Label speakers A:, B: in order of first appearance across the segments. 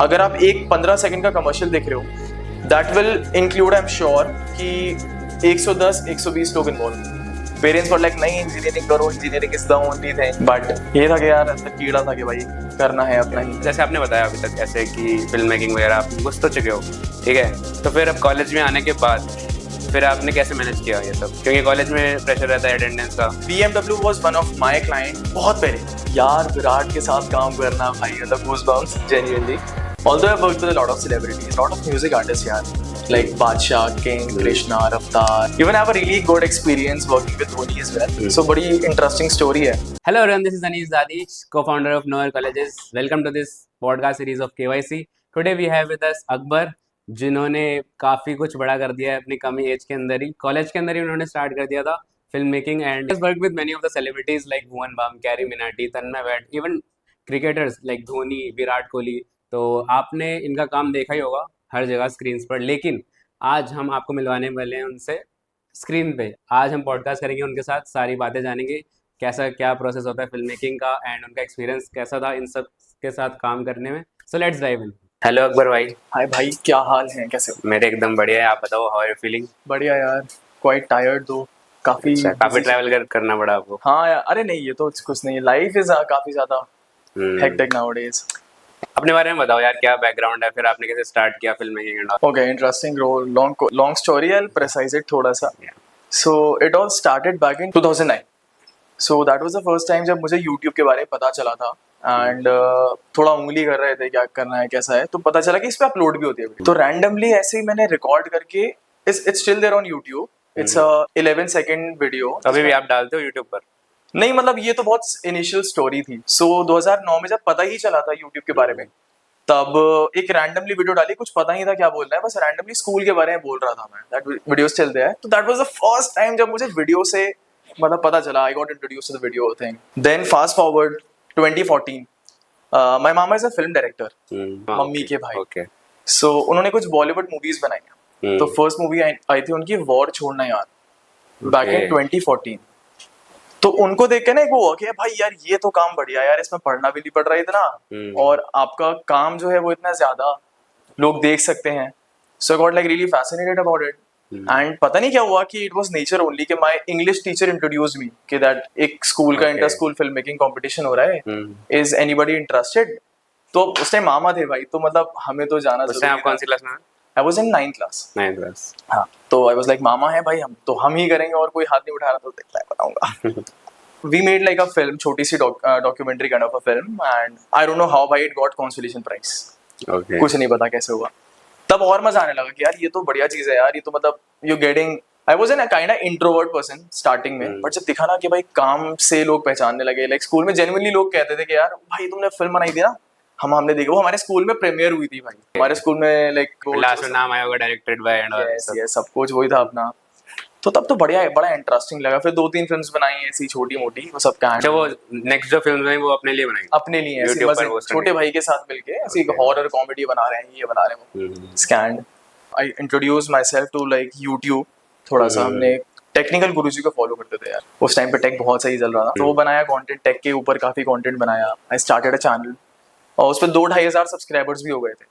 A: अगर आप एक 15 सेकंड का कमर्शियल देख रहे हो, that will include, I am sure कि 110-120 लोग इन्वॉल्व। पेरेंट्स वर लाइक नहीं इंजीनियरिंग करो, engineering is the only thing, but ये था कि यार अंदर कीड़ा था कि भाई करना है अपना ही।
B: जैसे आपने बताया अभी तक ऐसे कि फिल्म मेकिंग वगैरह आप घुस तो चुके हो, ठीक है, तो फिर अब कॉलेज में आने के बाद फिर आपने कैसे मैनेज किया ये सब, क्योंकि कॉलेज में प्रेशर रहता है अटेंडेंस का।
A: BMW was one of my client बहुत पहले। यार विराट के साथ काम करना भाई मतलब goosebumps genuinely. Although I worked with a lot of celebrities, lot of music artists यार, like Badshah, King, Krishna, Raftaar. Even I have a really good experience working with Dhoni as well. So बड़ी interesting story है।
B: Hello everyone, this is Anish Dadi, co-founder of Noel Colleges. Welcome to this podcast series of KYC. Today we have with us Akbar, जिन्होंने काफ़ी कुछ बड़ा कर दिया है अपनी कमी एज के अंदर ही। कॉलेज के अंदर ही उन्होंने स्टार्ट कर दिया था film making and work with many of the celebrities like Bhuvan Bam, Carry Minati, Tanmay Bhat, even cricketers like Dhoni, Virat Kohli. तो आपने इनका काम देखा ही होगा हर जगह स्क्रीन पर, लेकिन आज हम आपको मिलवाने वाले हैं उनसे स्क्रीन पे। आज हम पॉडकास्ट करेंगे उनके साथ, सारी बातें जानेंगे कैसा क्या प्रोसेस होता है फिल्म मेकिंग का एंड उनका एक्सपीरियंस कैसा था इन सब के साथ काम करने में। So let's dive in. Hello Akbar भाई।
A: हाय भाई, क्या हाल है, कैसे हो?
B: मेरे एकदम बढ़िया है, आप बताओ, हाउ आर यू फीलिंग?
A: बढ़िया यार, क्वाइट टायर्ड दो, काफी
B: ट्रैवल करना पड़ा आपको?
A: हाँ यार, अरे नहीं ये तो कुछ नहीं, लाइफ इज काफी ज्यादा हेक्टिक नाउअडेज।
B: अपने बारे में बताओ यार, क्या बैकग्राउंड है, फिर आपने कैसे स्टार्ट किया film making?
A: Okay, interesting role, long story, I precise it थोड़ा सा। So it all started back in 2009। So that was the first time जब मुझे यूट्यूब के बारे में पता चला था एंड थोड़ा उंगली कर रहे थे क्या करना है कैसा है, तो पता चला कि इस पे अपलोड भी होती है। तो रैंडमली ऐसे ही मैंने रिकॉर्ड करके, it's still there on YouTube, it's a 11 second video.
B: अभी भी आप डालते हो यूट्यूब पर?
A: नहीं, मतलब ये तो बहुत इनिशियल स्टोरी थी। सो 2009 में जब पता ही चला था यूट्यूब के बारे में, तब एक रैंडमली वीडियो डाली, कुछ पता नहीं था क्या बोलना है, बस रैंडमली स्कूल के बारे में बोल रहा था मैं। That video still there. तो that was the first time जब मुझे वीडियो से मतलब पता चला, I got introduced to the video thing. Then fast forward 2014, my मामा is a film director, mummy के भाई।
B: okay.
A: सो उन्होंने कुछ बॉलीवुड मूवीज बनाई। तो फर्स्ट मूवी आई थी उनकी वॉर छोड़ना यार, बैक इन 2014। तो उनको देख के ना एक वो हुआ कि भाई यार ये तो काम बढ़िया यार, इसमें पढ़ना भी नहीं पड़ रहा है इतना, और आपका काम जो है वो इतना ज्यादा लोग देख सकते हैं। So I got like really fascinated about it. And पता नहीं क्या हुआ कि इट वाज नेचर ओनली कि my English teacher introduced me कि दैट एक स्कूल का inter school film making competition हो रहा है, इज एनीबॉडी इंटरेस्टेड? तो उस टाइम मामा थे भाई, तो मतलब हमें तो जाना जरूरी था।
B: आप कौन सी क्लास में?
A: I was in 9th class.
B: 9th class.
A: हाँ, तो आई वाज लाइक मामा है भाई, हम ही करेंगे और कोई हाथ नहीं उठा रहा, तो देखता है बताऊंगा। We made like a film, छोटी सी documentary kind of a film, and I don't know how why it got consolation prize.
B: Okay.
A: कुछ नहीं पता कैसे हुआ। तब और मजा आने लगा कि यार ये तो बढ़िया चीज है यार, ये तो मतलब you getting, I was in a kind of introvert person starting में, but जब दिखा ना कि भाई काम से लोग पहचानने लगे, like स्कूल में genuinely लोग कहते थे कि यार भाई तुमने फिल्म बनाई थी ना, हमने देखा, वो हमारे स्कूल में प्रीमियर हुई थी भाई, हमारे स्कूल में like
B: लास्ट में नाम आया होगा डायरेक्टेड बाय एंड ऑल
A: सब कुछ वही था अपना। तो तब तो बढ़िया बड़ा इंटरेस्टिंग लगा। फिर 2-3 फिल्म्स बनाई ऐसी छोटी मोटी, वो सब का।
B: अच्छा, वो नेक्स्ट जो फिल्म है वो अपने लिए बनाई?
A: अपने लिए ऐसे मजे, छोटे भाई के साथ मिलके ऐसी हॉरर कॉमेडी बना रहे हैं, ये बना रहे हैं स्कैंड। I introduce myself to like YouTube थोड़ा सा। हमने टेक्निकल गुरुजी को फॉलो करते थे यार, उस टाइम पे टेक बहुत सही चल रहा था, तो वो बनाया कंटेंट, टेक के ऊपर काफी कंटेंट बनाया। आई स्टार्टेड अ चैनल और उस पर 2-2,500 सब्सक्राइबर्स भी हो गए थे।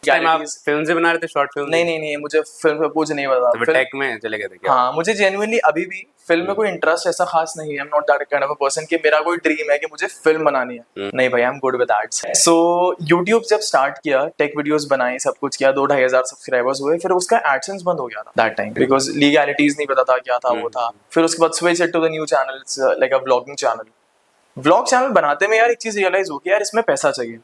B: आप फिल्म से बना रहे थे, शॉर्ट फिल्म?
A: नहीं, मुझे फिल्म का कुछ नहीं पता।
B: तो टेक में चले गए थे क्या?
A: हाँ, मुझे जेन्युइनली अभी भी फिल्म में कोई इंटरेस्ट ऐसा खास नहीं है। I am not that kind of a person कि मेरा कोई ड्रीम है कि मुझे फिल्म बनानी है। नहीं भाई, I am good with ads. So YouTube जब स्टार्ट किया, टेक वीडियोस बनाई, सब कुछ किया, 2-2,500 सब्सक्राइबर्स हुए, फिर उसका एडसेंस बंद हो गया था दैट टाइम, बिकॉज लीगैलिटीज नहीं पता था क्या था वो था। फिर उसके बाद switch to the new channels like a vlogging channel. Vlog channel बनाते में यार एक चीज रियलाइज हो कि यार इसमें पैसा चाहिए,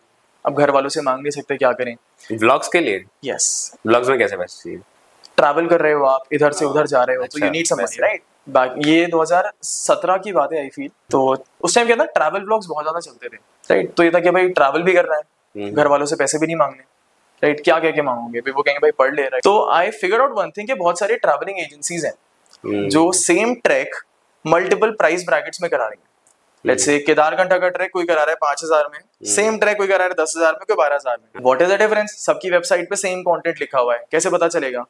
A: अब घर वालों से मांग नहीं सकते, क्या करें
B: व्लॉग्स के लिए?
A: यस।
B: व्लॉग्स में कैसे पैसे चाहिए?
A: ट्रैवल कर रहे हो आप, इधर से उधर जा रहे हो, तो you need some money, right? ये 2017 की बात है आई फील। तो उस टाइम क्या था, ट्रैवल व्लॉग्स बहुत ज्यादा चलते थे, राइट? तो ये था कि भाई ट्रैवल भी कर रहा है, घर वालों से पैसे भी नहीं मांगने, राइट? क्या कह के मांगोगे, वो कहेंगे भाई पढ़ ले, राइट? तो I figure out one thing कि बहुत सारी ट्रैवलिंग एजेंसीज हैं जो same track multiple price brackets में करा रही है। लेट्स से केदारकंठा का ट्रैक कोई करा रहा है 5,000 में, सेम ट्रैक कोई करा रहा है 10,000 में, कोई 12,000 में। What is the difference? सबकी वेबसाइट पे सेम कंटेंट लिखा हुआ है, कैसे पता चलेगा?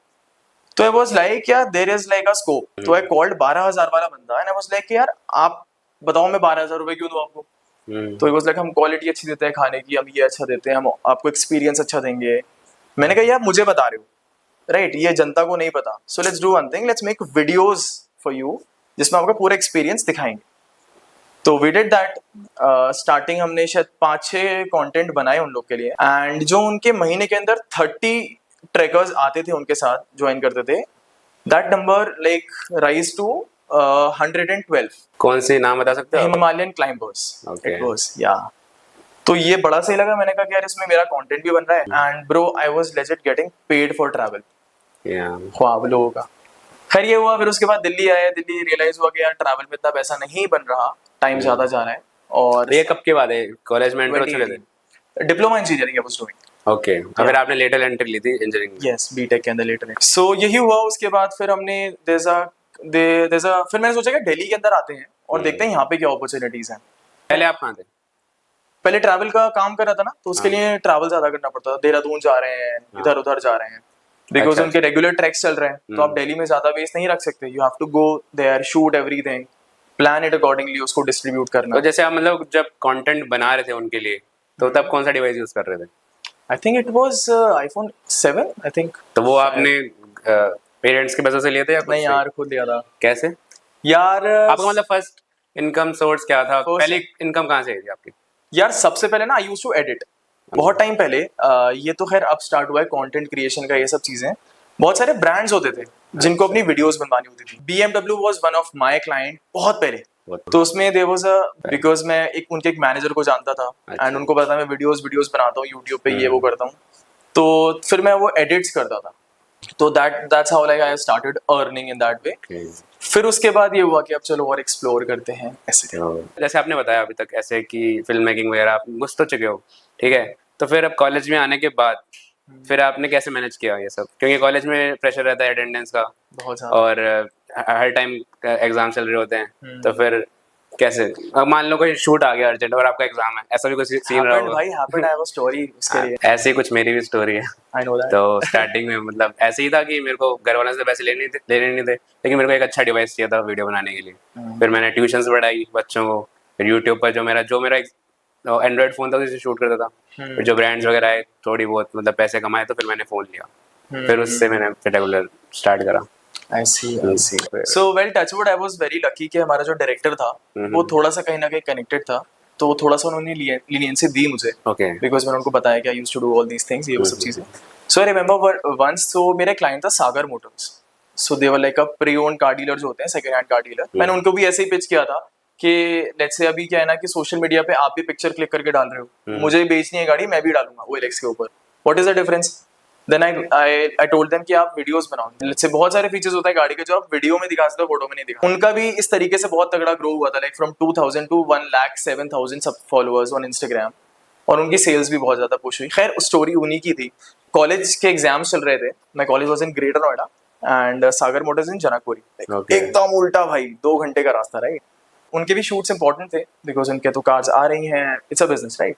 A: तो आई वाज लाइक यार there is like a scope. तो आई कॉल्ड 12,000 वाला बंदा एंड आई वाज लाइक यार आप बताओ मैं 12,000 रुपए क्यों दूं आपको? तो it was like हम क्वालिटी अच्छी देते हैं खाने की, हम ये अच्छा देते हैं, हम आपको एक्सपीरियंस अच्छा देंगे। मैंने कहा यार मुझे बता रहे हो राइट, ये जनता को नहीं पता, so let's do one thing, let's make videos for you जिसमें आपका पूरा एक्सपीरियंस दिखाएंगे। तो वी डिड दैट। स्टार्टिंग हमने शायद 5-6 कंटेंट बनाए उन लोग के लिए, एंड जो उनके महीने के अंदर 30 ट्रैकर्स आते थे उनके साथ ज्वाइन करते थे, that number like rise to 112
B: कौन सी नाम बता सकते हो?
A: Himalayan climbers
B: Okay.
A: It was, yeah. तो ये बड़ा सही लगा, मैंने कहा कि यार इसमें मेरा कंटेंट भी बन रहा है, and bro I was legit getting paid for travel.
B: Yeah.
A: ख्वाब लोगों का। खैर ये हुआ, फिर उसके बाद दिल्ली आया, दिल्ली रियलाइज हुआ कि यार ट्रैवल में इतना पैसा नहीं बन रहा, टाइम ज्यादा जा रहा है। और
B: ये कब के बाद है? कॉलेज में एंटर हो चुके थे?
A: Diploma engineering I was doing.
B: Okay, फिर आपने लेटर एंट्री ली थी इंजीनियरिंग?
A: यस, बीटेक के अंदर लेटर। सो यही हुआ। उसके बाद फिर हमने फिर मैंने सोचा कि दिल्ली के अंदर आते हैं और देखते हैं यहाँ पे क्या अपॉर्चुनिटीज हैं।
B: पहले आप कहाँ थे?
A: पहले ट्रैवल का काम कर रहा था ना, तो उसके लिए ट्रैवल ज्यादा करना पड़ता था। देहरादून जा रहे हैं, इधर उधर जा रहे हैं, बिकॉज
B: अच्छा,
A: उनके रेगुलर ट्रैक्स चल रहे हैं, तो आप दिल्ली में ज्यादा बेस नहीं रख सकते। You have to go there, shoot everything, plan it accordingly, उसको डिस्ट्रीब्यूट करना।
B: तो जैसे आप मतलब जब कंटेंट बना रहे थे उनके लिए, तो तब कौन सा डिवाइस यूज कर रहे थे?
A: I think it was iPhone 7 I think.
B: तो वो आपने पेरेंट्स की वजह से लिए थे या खुद
A: नहीं
B: से?
A: यार, खुद लिया था
B: कैसे?
A: यार।
B: आपका मतलब फर्स्ट इनकम सोर्स क्या था?
A: First-
B: पहली इनकम कहाँ से आई थी आपकी?
A: यार सबसे पहले ना आई यूज्ड टू एडिट बहुत टाइम पहले। ये तो खैर अब स्टार्ट हुआ है कंटेंट क्रिएशन का, ये सब चीजें। बहुत सारे ब्रांड्स होते थे जिनको अपनी वीडियोस बनवानी होती थी। BMW was one of my client बहुत पहले। तो उसमें देयर वाज बिकॉज मैं उनके एक मैनेजर को जानता था, एंड उनको पता मैं वीडियोस बनाता हूँ यूट्यूब पे, ये वो करता हूँ, तो फिर मैं वो एडिट्स करता था। तो that's how like I started earning in that way. फिर उसके बाद ये हुआ कि अब चलो और एक्सप्लोर करते हैं ऐसे।
B: जैसे आपने बताया अभी तक ऐसे कि फिल्म मेकिंग वगैरह आप घुस तो चुके हो, ठीक है, तो फिर अब कॉलेज में आने के बाद फिर आपने कैसे मैनेज किया ये सब? क्योंकि कॉलेज में प्रेशर रहता है अटेंडेंस का,
A: बहुत ज्यादा।
B: और हर टाइम एग्जाम चल रहे होते हैं, तो फिर कैसे? अब मान लो कोई शूट आ गया अर्जेंट और आपका एग्जाम है, ऐसा भी कुछ सीन रहा
A: हैपेंड
B: होगा?
A: भाई, happened. I have a story उसके लिए।
B: ऐसे ही कुछ मेरी भी स्टोरी है।
A: I know that.
B: तो स्टार्टिंग में मतलब ऐसे ही था कि मेरे को घर वालों से पैसे लेने नहीं थे, लेकिन मेरे को एक अच्छा डिवाइस चाहिए था वीडियो बनाने के लिए। फिर मैंने ट्यूशन्स बढ़ाई बच्चों को, फिर यूट्यूब पर जो मेरा एंड्रॉइड फोन था उसी से शूट करता था। फिर जो ब्रांड्स वगैरह आए, थोड़ी बहुत मतलब पैसे कमाए, तो फिर मैंने फोन लिया, फिर उससे मैंने फिर रेगुलर स्टार्ट करा।
A: I see. So well touchwood, I was very lucky कि हमारा जो डायरेक्टर था वो थोड़ा सा कहीं ना कहीं कनेक्टेड था, तो थोड़ा सा उन्होंने लीनियंसी दी मुझे।
B: ओके।
A: बिकॉज मैंने उनको बताया कि I used to do all these things, ये वो सब चीजें। सो आई रिमेंबर वंस, तो मेरा क्लाइंट था Sagar Motors. So they were like a pre owned car dealer जो होते हैं, सेकंड हैंड कार डीलर। मैंने उनको भी ऐसे ही पिच किया था कि लेट्स से अभी क्या है ना कि सोशल मीडिया पे आप भी पिक्चर क्लिक करके डाल रहे हो, मुझे भी बेचनी है गाड़ी, मैं भी डालूंगा OLX के ऊपर, what is the difference? Then I told them कि आप वीडियोस बनाओ। लेट्स से बहुत सारे फीचर्स होते हैं गाड़ी के जो आप वीडियो में दिखा सकते हो, फोटो में नहीं दिखा। उनका भी इस तरीके से बहुत तगड़ा ग्रो हुआ था, लाइक फ्रॉम 2000 टू 1,07,000 सब फॉलोअर्स ऑन इंस्टाग्राम, और उनकी सेल्स भी बहुत ज्यादा पुश हुई। खैर स्टोरी उन्हीं की थी। कॉलेज के एग्जाम्स चल रहे थे, मैं college was in greater Noida and Sagar Motors in Janakpuri.
B: Okay.
A: एकदम उल्टा भाई, 2 घंटे का रास्ता, राइट। उनके भी शूट्स इंपॉर्टेंट थे बिकॉज उनके तो कार्स आ रही हैं, it's a business, right.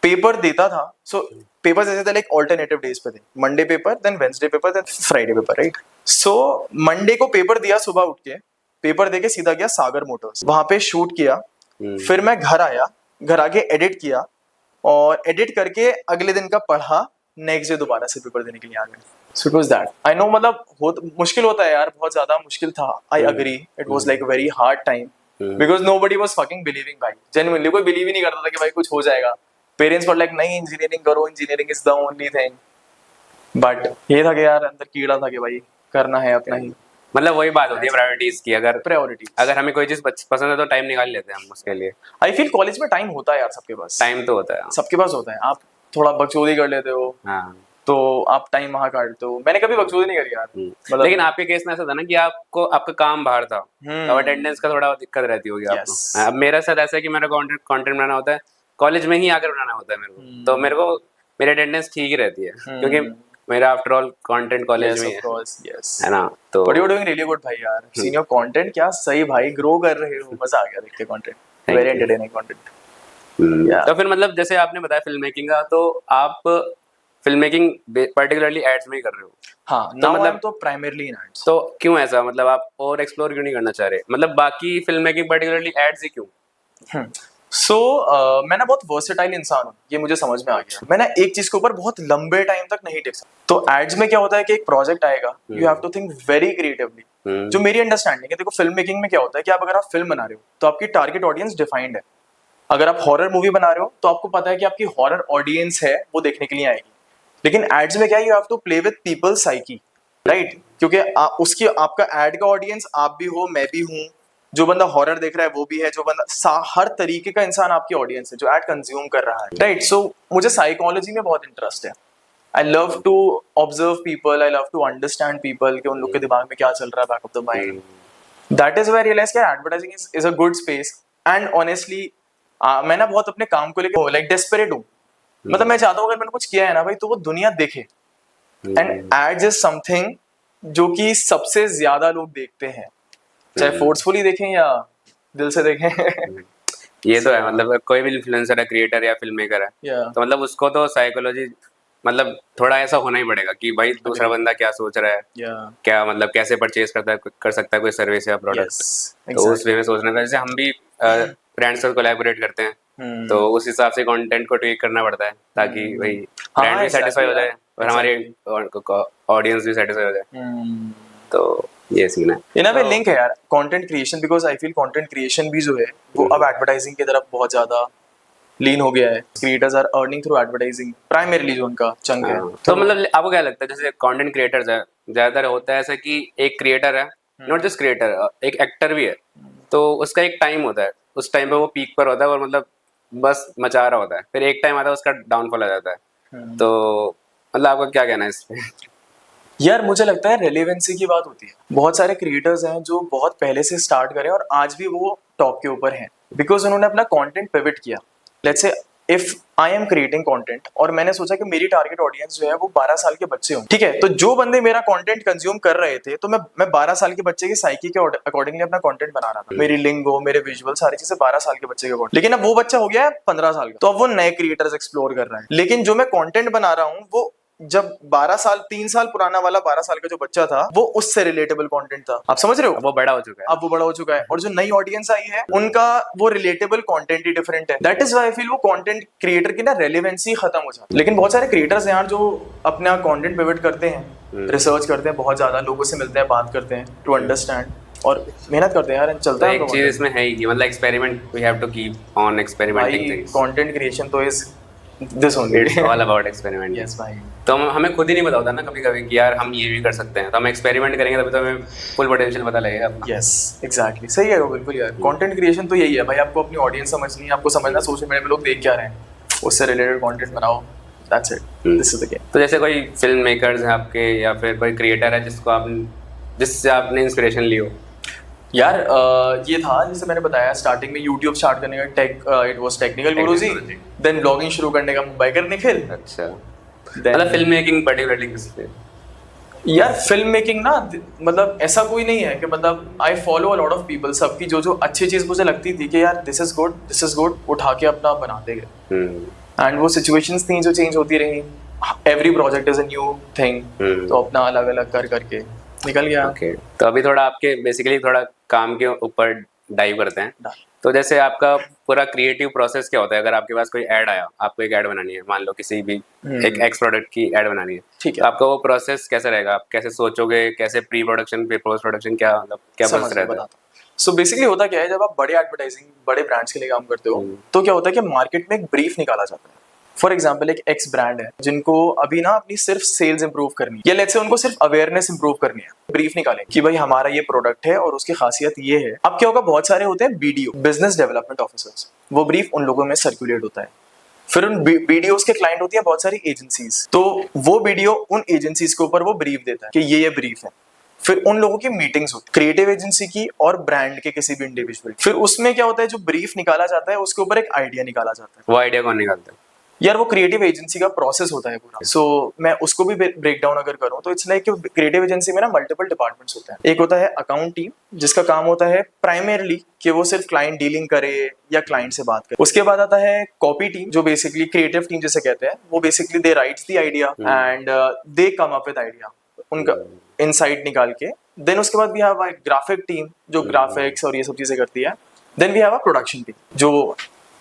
A: Paper देता था, सो पेपर्स ऐसे थे लाइक ऑल्टरनेटिव डेज पे थे, Monday paper, then Wednesday paper, then Friday paper, right. So Monday को पेपर दिया, सुबह उठ के पेपर देके सीधा गया सागर मोटर्स, वहां पे शूट किया। फिर मैं घर आया, घर आके एडिट किया, और एडिट करके अगले दिन का पढ़ा, नेक्स्ट डे दोबारा से पेपर देने के लिए आ गए। So it was that. I know, मतलब मुश्किल होता है यार, बहुत ज्यादा मुश्किल था। I agree, it was like very hard time because nobody was fucking believing भाई, जेन्युइनली कोई बिलीव ही नहीं करता था कि भाई कुछ हो जाएगा। पेरेंट्स वर लाइक नहीं, इंजीनियरिंग करो, engineering is the only thing. But ये था कि यार अंदर कीड़ा था कि भाई करना है अपना ही।
B: मतलब वही बात होती है प्रायोरिटीज की,
A: प्रायोरिटी,
B: अगर हमें कोई चीज पसंद है तो टाइम निकाल लेते हैं हम उसके लिए।
A: आई फील कॉलेज में टाइम होता है यार सबके पास,
B: टाइम तो होता है।
A: सबके पास होता है। आप थोड़ा बकचोदी कर लेते हो,
B: हाँ।
A: तो आप टाइम वहां काटते हो। मैंने कभी बकचोदी नहीं करी यार, मतलब।
B: लेकिन आपके केस में ऐसा था ना कि आपका काम बाहर था, तो अटेंडेंस का थोड़ा दिक्कत रहती होगी आपको। अब मेरे साथ ऐसा है कि मेरा कंटेंट बनाना होता है, कॉलेज में ही आकर बनाना होता है मेरे को, तो मेरी अटेंडेंस ठीक ही रहती है, क्योंकि मेरा आफ्टर ऑल कंटेंट कॉलेज में है ना। तो
A: but you are doing really good भाई यार, सीन योर कंटेंट, क्या सही भाई, ग्रो कर रहे हो, मजा आ गया देख के कंटेंट, वेरी एंटरटेनिंग कंटेंट।
B: तो फिर मतलब जैसे आपने बताया फिल्म मेकिंग का, तो आप फिल्म मेकिंग पर्टिकुलरली एड्स में ही कर रहे हो?
A: हाँ,
B: तो
A: मतलब तो प्राइमरली इन एड्स।
B: तो क्यों ऐसा, मतलब आप और एक्सप्लोर क्यों नहीं करना चाह रहे? मतलब बाकी फिल्म मेकिंग पर्टिकुलरली एड्स ही क्यों?
A: मैं ना बहुत वर्सेटाइल इंसान हूँ, ये मुझे समझ में आ गया। मैं ना एक चीज के ऊपर बहुत लंबे टाइम तक नहीं टिक सकता। तो एड्स में क्या होता है कि एक प्रोजेक्ट आएगा, you have to think very creatively. जो मेरी अंडरस्टैंडिंग है, देखो फिल्म मेकिंग में क्या होता है कि आप अगर आप फिल्म बना रहे हो तो आपकी टारगेट ऑडियंस डिफाइंड है। अगर आप हॉरर मूवी बना रहे हो तो आपको पता है कि आपकी हॉरर ऑडियंस है वो देखने के लिए आएगी। लेकिन एड्स में क्या है, you have to play with people psyche, right? क्योंकि उसकी आपका एड का ऑडियंस आप भी हो, मैं भी हूँ, जो बंदा हॉरर देख रहा है वो भी है, जो बंदा हर तरीके का इंसान आपकी ऑडियंस है जो एड कंज्यूम कर रहा है, राइट? सो मुझे साइकोलॉजी में बहुत इंटरेस्ट है। I love to observe people, I love to understand people कि उन लोग के दिमाग में क्या चल रहा है back of the mind. That is where I realise कि advertising is a good space. And honestly मैं ना बहुत अपने काम को लेकर लाइक डेस्परेट हूँ। मतलब मैं चाहता हूँ अगर मैंने कुछ किया है ना भाई तो वो दुनिया देखे। एंड एड्स इज समथिंग जो कि सबसे ज्यादा लोग देखते हैं, चाहे फोर्सफुली देखें या दिल से देखें।
B: ये तो है, मतलब कोई भी इन्फ्लुएंसर है, क्रिएटर या फिल्म मेकर है,
A: Yeah.
B: तो मतलब उसको तो साइकोलॉजी मतलब थोड़ा ऐसा होना ही पड़ेगा कि भाई दूसरा बंदा क्या सोच रहा है,
A: Yeah.
B: क्या मतलब कैसे परचेज कर सकता है कोई सर्विस या प्रोडक्ट।
A: Yes,
B: तो उस
A: exactly.
B: वे में सोचना था। जैसे हम भी ब्रांड्स से कोलैबोरेट करते हैं, तो उस हिसाब से कंटेंट को ट्वीक करना पड़ता है ताकि भाई ब्रांड भी सेटिस्फाई हो जाए और हमारे ऑडियंस भी सेटिस्फाई हो जाए। तो ये सीन है।
A: इन अ वे लिंक है यार content creation, because I feel content creation भी जो है वो अब एडवर्टाइजिंग की तरफ बहुत ज्यादा लीन हो गया है। Creators are earning through advertising primarily, जो उनका चंक है।
B: तो मतलब आपको क्या लगता है, जैसे कंटेंट क्रिएटर्स है, ज्यादातर होता है ऐसा कि एक क्रिएटर है, नॉट जस्ट क्रिएटर, एक एक्टर भी है, तो उसका एक टाइम होता है, उस टाइम पे वो पीक पर होता है और मतलब बस मचा रहा होता है, फिर एक टाइम आता है उसका डाउनफॉल आ जाता है। तो मतलब आपका क्या कहना है इस पे?
A: यार मुझे लगता है रेलेवेंसी की बात होती है। बहुत सारे क्रिएटर्स हैं जो बहुत पहले से स्टार्ट करें और आज भी वो टॉप के ऊपर हैं बिकॉज उन्होंने अपना कंटेंट पिवट किया। Let's say if I am creating content और मैंने सोचा कि मेरी टारगेट ऑडियंस जो है वो 12 साल के बच्चे हों, ठीक है? तो जो बंदे मेरा कंटेंट कंज्यूम कर रहे थे, तो मैं 12 साल के बच्चे की साइकी के अकॉर्डिंगली अपना कंटेंट बना रहा था। मेरी लिंगो, मेरे विजुअल, सारी चीजें 12 साल के बच्चे के अकॉर्डिंग। लेकिन अब वो बच्चा हो गया है 15 साल का, तो अब वो नए क्रिएटर्स एक्सप्लोर कर रहे हैं। लेकिन जो मैं कंटेंट बना रहा हूँ वो जब 12 साल 3 साल पुराना वाला 12 साल का जो बच्चा था वो उससे रिलेटेबल कंटेंट था। आप समझ रहे हो?
B: अब वो बड़ा हो चुका है।
A: अब वो बड़ा हो चुका है और जो नई ऑडियंस आई है उनका वो रिलेटेबल कंटेंट ही डिफरेंट है। That is why I feel वो कंटेंट क्रिएटर की ना रेलेवेंसी खत्म हो जाती है। लेकिन बहुत सारे क्रिएटर्स हैं यार जो अपना कंटेंट पिवट करते हैं, रिसर्च करते हैं, बहुत ज्यादा लोगों से मिलते हैं, बात करते हैं टू अंडरस्टैंड और मेहनत करते हैं यार, चलता है।
B: एक चीज इसमें है कि मतलब experiment, we have to keep on experimenting things.
A: Content creation तो is this only,
B: it's all about experiment.
A: Yes भाई।
B: तो हमें खुद ही नहीं पता होता ना कभी कभी कि यार हम ये भी कर सकते हैं, तो हम एक्सपेरिमेंट करेंगे तभी तो हमें फुल पोटेंशियल पता लगेगा अपना।
A: यस एग्जैक्टली, सही है वो, बिल्कुल यार। कंटेंट क्रिएशन तो यही है भाई, आपको अपनी ऑडियंस समझनी है, आपको समझना सोशल मीडिया पे लोग देख क्या रहे हैं, उससे रिलेटेड कंटेंट बनाओ, that's it, this is the game.
B: तो जैसे कोई फिल्म मेकर्स हैं आपके या फिर कोई क्रिएटर है जिससे आपने इंस्पिरेशन ली हो?
A: यार ये था जैसे मैंने बताया स्टार्टिंग में यूट्यूब स्टार्ट करने का it was technical Guruji, then blogging शुरू करने का मुंबई कर निखिल।
B: अच्छा, मतलब फिल्म मेकिंग पर्टिकुलरली किस पे?
A: यार फिल्म मेकिंग ना मतलब ऐसा कोई नहीं है कि मतलब I follow a lot of people, सबकी जो जो अच्छी चीज मुझे लगती थी कि यार दिस इज गुड उठा के अपना बनाते गए। एंड वो सिचुएशंस थी जो चेंज होती रही, every project is a new thing, तो अपना अलग अलग करके निकल गया।
B: ओके, तो अभी थोड़ा आपके बेसिकली थोड़ा काम के ऊपर डाइव करते हैं। तो जैसे आपका पूरा क्रिएटिव प्रोसेस क्या होता है? अगर आपके पास कोई ऐड आया, आपको एक ऐड बनानी है, मान लो किसी भी एक एक्स प्रोडक्ट की ऐड बनानी है,
A: ठीक है,
B: तो आपका वो प्रोसेस कैसा रहेगा? आप कैसे सोचोगे, कैसे प्री प्रोडक्शन फिर पोस्ट प्रोडक्शन, क्या मतलब क्या प्रोसेस रहता है?
A: सो बेसिकली होता क्या है, जब आप बड़े एडवर्टाइजिंग बड़े ब्रांड्स के लिए काम करते हो तो क्या होता है कि मार्केट में एक ब्रीफ निकाला जाता है। फॉर एग्जाम्पल एक एक्स ब्रांड है जिनको अभी ना अपनी सिर्फ सेल्स इंप्रूव करनी है, या लेट्स से उनको सिर्फ अवेयरनेस इंप्रूव करनी है, ब्रीफ निकालें कि भाई हमारा ये प्रोडक्ट है और उसकी खासियत ये है। अब क्या होगा, बहुत सारे होते हैं बीडीओ, बिजनेस डेवलपमेंट ऑफिसर्स, वो ब्रीफ उन लोगों में सर्कुलेट होता है। फिर उन बीडीओस के क्लाइंट होती है बहुत सारी एजेंसीज, तो वो बीडीओ उन एजेंसीज के ऊपर वो ब्रीफ देता है कि ये ब्रीफ है। फिर उन लोगों की मीटिंग्स होती है, क्रिएटिव एजेंसी की और ब्रांड के किसी भी इंडिविजुअल। फिर उसमें क्या होता है, जो ब्रीफ निकाला जाता है उसके ऊपर एक आइडिया निकाला जाता है।
B: वो आइडिया कौन निकालता है?
A: यार वो क्रिएटिव एजेंसी का प्रोसेस होता है पूरा। सो मैं उसको भी ब्रेक डाउन अगर करूं तो इट्स लाइक क्रिएटिव एजेंसी में ना मल्टीपल डिपार्टमेंट्स होते हैं। एक होता है अकाउंट टीम, जिसका काम होता है प्राइमरली कि वो सिर्फ क्लाइंट डीलिंग करे या क्लाइंट से बात करे। उसके बाद आता है कॉपी टीम, जो बेसिकली क्रिएटिव टीम जिसे कहते हैं, वो basically they writes the idea and they come up with idea, उनका इनसाइट निकाल के। देन उसके बाद we have a graphic team जो ग्राफिक्स और ये सब चीजें करती है। Then we have a production team जो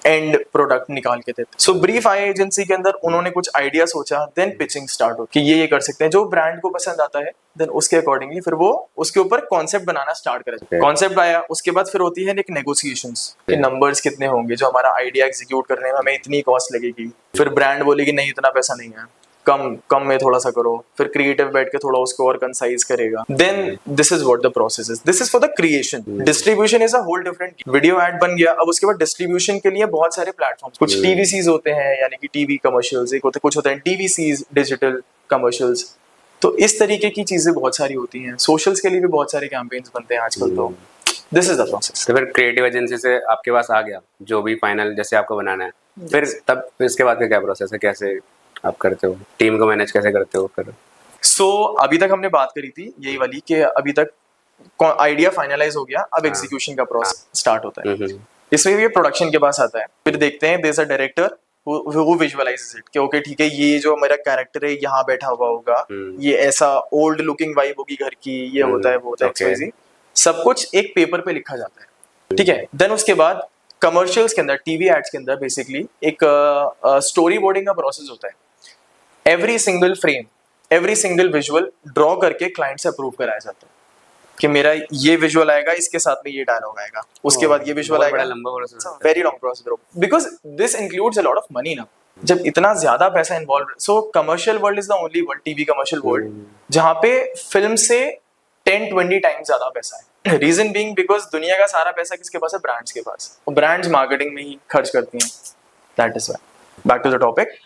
A: एंड प्रोडक्ट निकाल के देते। सो ब्रीफ आया एजेंसी के अंदर, उन्होंने कुछ आइडिया सोचा, देन पिचिंग स्टार्ट हो कि ये कर सकते हैं, जो ब्रांड को पसंद आता है देन उसके अकॉर्डिंगली फिर वो उसके ऊपर कॉन्सेप्ट बनाना स्टार्ट करें। कॉन्सेप्ट आया, उसके बाद फिर होती है एक नेगोशिएशंस कि नंबर्स कितने होंगे, जो हमारा आइडिया एग्जीक्यूट करने में हमें इतनी कॉस्ट लगेगी, फिर ब्रांड बोलेगी नहीं इतना पैसा नहीं है, कम में थोड़ा सा करो, फिर क्रिएटिव बैठ के थोड़ा उसको और कंसाइज करेगा। Then this is what the process is, this is for the creation. Distribution is a whole different. Video ad बन गया, अब उसके बाद डिस्ट्रीब्यूशन के लिए बहुत सारे प्लेटफॉर्म्स, कुछ टीवीसीज होते हैं यानी कि टीवी कमर्शियल्स, एक होते कुछ होते हैं डीवीसीज डिजिटल कमर्शियल्स। तो इस तरीके की चीजें बहुत सारी होती हैं। सोशल्स के लिए भी बहुत सारे कैंपेन्स बनते हैं आजकल। तो दिस इज द प्रोसेस।
B: तो फिर क्रिएटिव एजेंसी से आपके पास आ गया जो भी फाइनल जैसे आपको बनाना है, फिर तब इसके बाद का क्या प्रोसेस है, कैसे आप करते हो, टीम को मैनेज कैसे करते हो फिर?
A: सो अभी तक हमने बात करी थी यही वाली कि अभी तक आइडिया फाइनलाइज हो गया, अब एग्जीक्यूशन का प्रोसेस स्टार्ट होता है। इसमें भी प्रोडक्शन के पास आता है, फिर देखते हैं देयर इज अ डायरेक्टर वो विजुअलाइजेस इट कि ओके ठीक है, ये जो मेरा कैरेक्टर है यहाँ बैठा हुआ होगा, ये ऐसा ओल्ड लुकिंग वाइब होगी घर की, ये होता है वो होता है XYZ, सब कुछ एक पेपर पे लिखा जाता है, ठीक है। देन उसके बाद कमर्शियल्स के अंदर, टीवी एड्स के अंदर बेसिकली एक स्टोरी बोर्डिंग का प्रोसेस होता है। Every single frame, every single visual draw करके क्लाइंट से अप्रूव कराया जाता है कि मेरा ये विजुअल आएगा, इसके साथ में ये डायलॉग आएगा, उसके बाद ये विजुअल आएगा।
B: लंबा process,
A: very long process bro, because this includes a lot of money ना। जब इतना ज्यादा पैसा involve, so commercial world is the only world, TV commercial world, जहाँ पे फिल्म से 10-20 टाइम्स ज्यादा पैसा है। रीजन बीइंग बिकॉज दुनिया का सारा पैसा किसके पास है? ब्रांड्स के पास। ब्रांड्स मार्केटिंग में ही खर्च करती हैं, that is why. Back to the topic,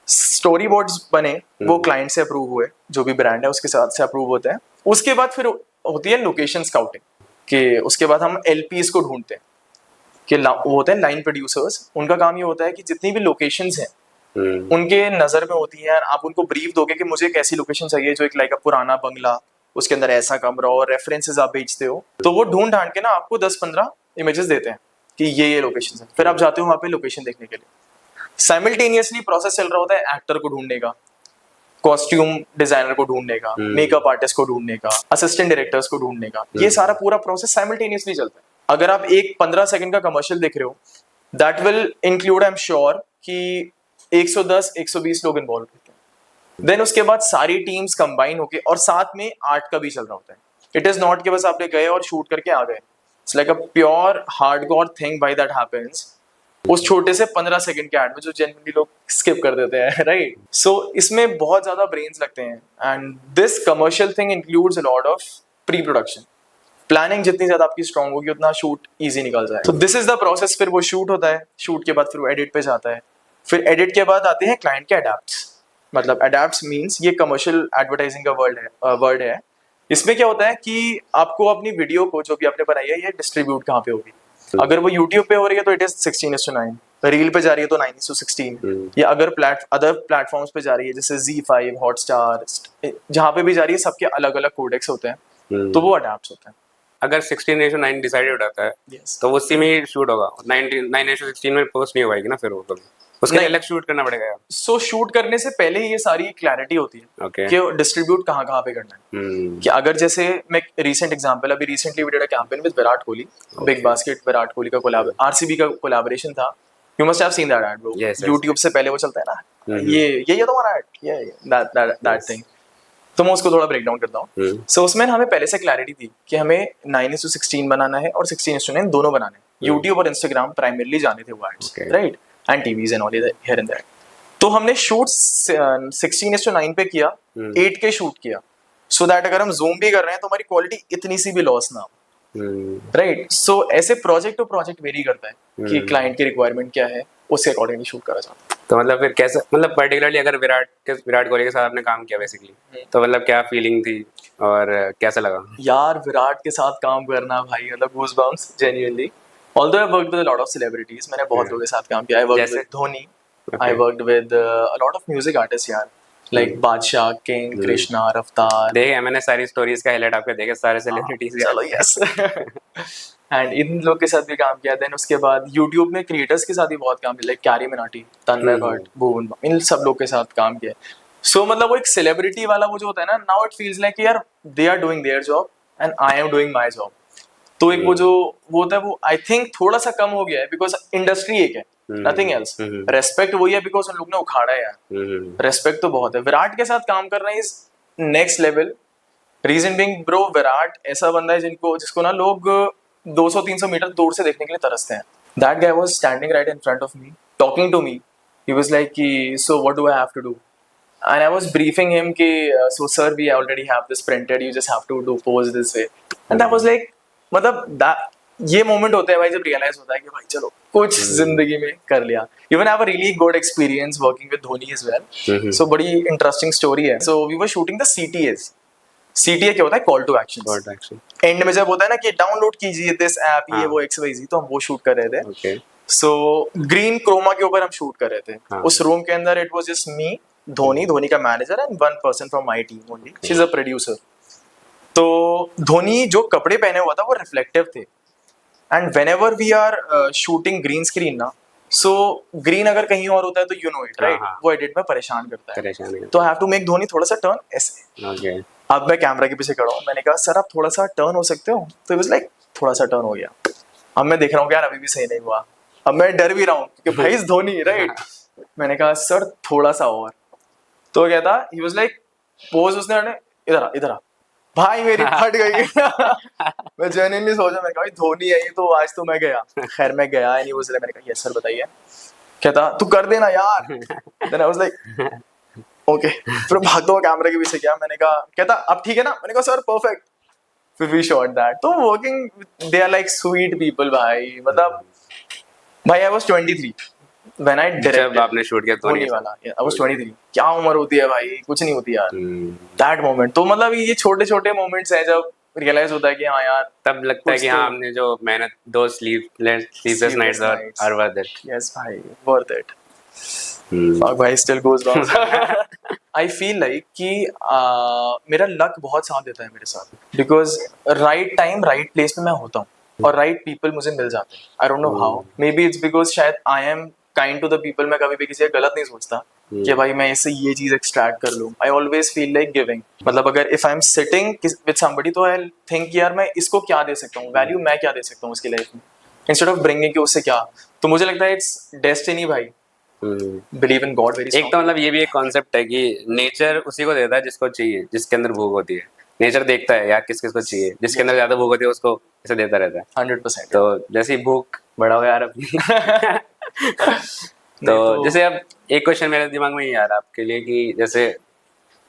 A: story boards बने, वो क्लाइंट से अप्रूव हुए, जो भी ब्रांड है उसके साथ से अप्रूव होते हैं। उसके बाद फिर होती है लोकेशन स्काउटिंग, कि उसके बाद हम एलपीज को ढूंढते हैं कि वो होते हैं लाइन प्रोड्यूसर्स। उनका काम ये होता है कि जितनी भी लोकेशंस हैं उनके नजर में होती है, आप उनको ब्रीफ दोगे कि मुझे एक ऐसी लोकेशन चाहिए जो एक लाइक पुराना बंगला, उसके अंदर ऐसा कमरा, और रेफरेंसेस आप भेजते हो, तो वो ढूंढ ढांड के ना आपको 10-15 इमेजेस देते हैं कि ये लोकेशन है। फिर आप जाते हो वहाँ पे लोकेशन देखने के लिए। साइमल्टेनियसली प्रोसेस चल रहा होता है एक्टर को ढूंढने का, कॉस्ट्यूम डिजाइनर को ढूंढने का, मेकअप आर्टिस्ट को ढूंढने का, असिस्टेंट डायरेक्टर्स को ढूंढने का, ये सारा पूरा प्रोसेस साइमल्टेनियसली चलता है। अगर आप एक 15 सेकंड का कमर्शियल देख रहे हो, that will include, I am sure कि 110-120 लोग इन्वॉल्व होते हैं। देन उसके बाद सारी टीम्स कंबाइन होके, और साथ में आर्ट का भी चल रहा होता है। इट इज नॉट कि बस आपने गए और शूट करके आ गए, it's like a pure hardcore thing by that happens उस छोटे से 15 सेकंड के एड में, जो जनरली लोग स्किप कर देते हैं, राइट। सो इसमें बहुत ज्यादा ब्रेन्स लगते हैं, and this commercial thing includes a lot of pre production planning. जितनी ज्यादा आपकी स्ट्रांग होगी उतना शूट इजी निकल जाए। तो दिस इज द प्रोसेस। फिर वो शूट होता है, शूट के बाद फिर वो एडिट पे जाता है, फिर एडिट के बाद आते हैं क्लाइंट के अडेप्ट्स। मतलब अडेप्ट्स मीन्स ये कमर्शियल एडवर्टाइजिंग का वर्ड है। इसमें क्या होता है कि आपको अपनी वीडियो को जो भी आपने बनाई है, ये डिस्ट्रीब्यूट कहाँ पे होगी। अगर वो YouTube पे हो रही है तो इट इज 16:9, रील पे जा रही है तो 9:16, या अगर अदर प्लेटफॉर्म्स पे जा रही है जैसे Z5, हॉटस्टार, जहाँ पे भी जा रही है, सबके अलग अलग कोडेक्स होते हैं, तो वो अडेप्ट होते हैं।
B: अगर 16:9 डिसाइडेड होता है,
A: yes.
B: तो उसी में ही शूट होगा, 9:16 में पोस्ट नहीं हो पाएगी ना फिर वो, उसके लिए अलग शूट करना पड़ेगा।
A: सो शूट करने से पहले ही ये सारी क्लैरिटी होती है कि डिस्ट्रीब्यूट कहाँ कहाँ पे करना है। कि अगर जैसे मैं रिसेंट एग्जांपल, अभी recently we did a campaign with Virat Kohli, Big Basket, Virat Kohli का RCB का कोलैबोरेशन था। You must have seen that ad bro, YouTube से पहले वो चलता है ना, ये तुम्हारा एड, ये दैट थिंग। तो मैं उसको थोड़ा ब्रेक डाउन करता हूँ। सो उसमें हमें पहले से क्लैरिटी थी कि हमें 9:16 बनाना है और 16:9 दोनों बनाने हैं। YouTube और Instagram प्राइमरली जाने थे वो ads, right, and TVs and all here and there. तो हमने शूट 16:9 पे किया, 8K शूट किया, सो दैट अगर हम जूम भी कर रहे हैं तो हमारी क्वालिटी इतनी सी भी लॉस ना हो, राइट। सो ऐसे प्रोजेक्ट टू प्रोजेक्ट वेरी करता है कि क्लाइंट की रिक्वायरमेंट क्या है, उसके अकॉर्डिंगली शूट करा जाता है।
B: तो मतलब फिर कैसे, मतलब पर्टिकुलरली अगर विराट कोहली के साथ आपने काम किया बेसिकली, तो मतलब क्या फीलिंग थी और कैसा लगा?
A: यार विराट के साथ काम करना भाई, मतलब goosebumps genuinely. Although I worked with a lot of celebrities, मैंने बहुत लोगों के साथ काम किया। I worked with Dhoni, I worked with a lot of music artists यार, like बादशाह, किंग, कृष्णा, रफ्तार।
B: देखे मैंने सारी स्टोरीज का हाईलाइट आपके देखे, सारे सेलिब्रिटीज।
A: चलो यस। एंड इन लोग के साथ भी काम किया। देन उसके बाद YouTube में क्रिएटर्स के साथ भी बहुत काम किया, लाइक कैरी मिनाटी, तन्मय भट्ट, भुवन, इन सब लोग के साथ काम किया। सो मतलब वो एक सेलिब्रिटी वाला वो जो होता है ना, नाउ इट फील्स लाइक यार they are doing their job and I am doing my job. तो एक वो जो वो होता है वो आई थिंक थोड़ा सा कम हो गया है बिकॉज इंडस्ट्री एक है, नथिंग एल्स। रेस्पेक्ट वही है बिकॉज उन लोग ने उखाड़ा है यार, रेस्पेक्ट तो बहुत है। विराट के साथ काम करना is next level. Reason being bro, Virat ऐसा बंदा है जिसको ना लोग 200-300 मीटर दूर से देखने के लिए तरसते हैं। That guy was standing right in front of me talking to me. He was like कि so what do I have to do, and I was briefing him कि so sir we already have this printed, you just have to do pose this way, and that was like मतलब ये moment होते हैं भाई जब realise होता है कि भाई चलो कुछ जिंदगी में कर लिया। Even I have a really good experience working with Dhoni as well, so बड़ी इंटरेस्टिंग स्टोरी है। So we were shooting the CTAs। CTA क्या होता है? Call to action. एंड में जब होता है ना कि डाउनलोड कीजिए दिस ऐप, ये वो XYZ, तो हम वो शूट कर रहे थे। सो ग्रीन क्रोमा के ऊपर हम शूट कर रहे थे। उस रूम के अंदर इट वाज जस्ट मी, धोनी का manager and one person from my team only, she is a producer. तो धोनी जो कपड़े पहने हुआ था वो रिफ्लेक्टिव थे, and whenever we are shooting green screen ना, सो ग्रीन अगर कहीं और होता है तो यू नो इट राइट, वो एडिट में परेशान करता है। तो I have to make Dhoni थोड़ा सा टर्न ऐसे। अब मैं कैमरा के पीछे खड़ा हूँ, मैंने कहा सर आप थोड़ा सा टर्न हो सकते हो, तो इट वाज लाइक थोड़ा सा टर्न हो गया। अब मैं देख रहा हूँ यार अभी भी सही नहीं हुआ, अब मैं डर भी रहा हूँ क्योंकि भाई इज धोनी राइट। मैंने कहा सर थोड़ा सा और, तो क्या था, ही वाज लाइक पोज उसने इधर आ भाई मेरी फट गई। मैं जेन्युइनली सोचा, मैंने कहा भाई धोनी है ये तो आज तो मैं गया। खैर मैं गया एंड ही वाज लाइक, मैंने कहा यस सर बताइए। कहता तू कर देना यार। Then I was like okay, फिर भागता हुआ कैमरे के पीछे गया। मैंने कहा, कहता अब ठीक है ना? मैंने कहा सर परफेक्ट। फिर वी शॉट दैट। तो working they are like sweet people भाई, मतलब भाई I was 23 when I directed. जब आपने शूट किया धोनी वाला, आई वाज 23। क्या उम्र होती है भाई, कुछ नहीं होती यार दैट मोमेंट। तो मतलब ये छोटे-छोटे मोमेंट्स हैं जब रियलाइज होता है कि हाँ यार, तब लगता है कि हाँ हमने जो मेहनत, दो sleepless nights are worth it. Yes भाई, वर्थ इट। Fuck भाई, still goes wrong. I feel like कि मेरा लक बहुत साथ देता है मेरे साथ, because right time right place में मैं होता हूँ और right people मुझे मिल जाते हैं। I don't know how. Maybe it's because शायद I am kind to the people। मैं कभी भी किसी का गलत नहीं सोचता कि भाई मैं इससे ये चीज एक्सट्रैक्ट कर लूँ। I always feel like giving। मतलब अगर if I'm sitting with somebody तो I'll think यार मैं इसको क्या दे सकता हूँ, वैल्यू मैं क्या दे सकता हूँ उसकी लाइफ में, instead of bringing कि उससे क्या। तो मुझे लगता है it's destiny भाई। Believe in God very. एक तो मतलब ये भी एक कॉन्सेप्ट है कि नेचर उसी को देता है जिसको चाहिए, जिसके अंदर भूख होती है। नेचर देखता है यार किस किस को चाहिए, जिसके अंदर ज्यादा भूख होती है उसको ऐसे देता रहता है 100%। तो जैसे भूख बढ़ाओ यार अपनी। तो जैसे अब एक क्वेश्चन मेरे दिमाग में ये आ रहा है आपके लिए कि जैसे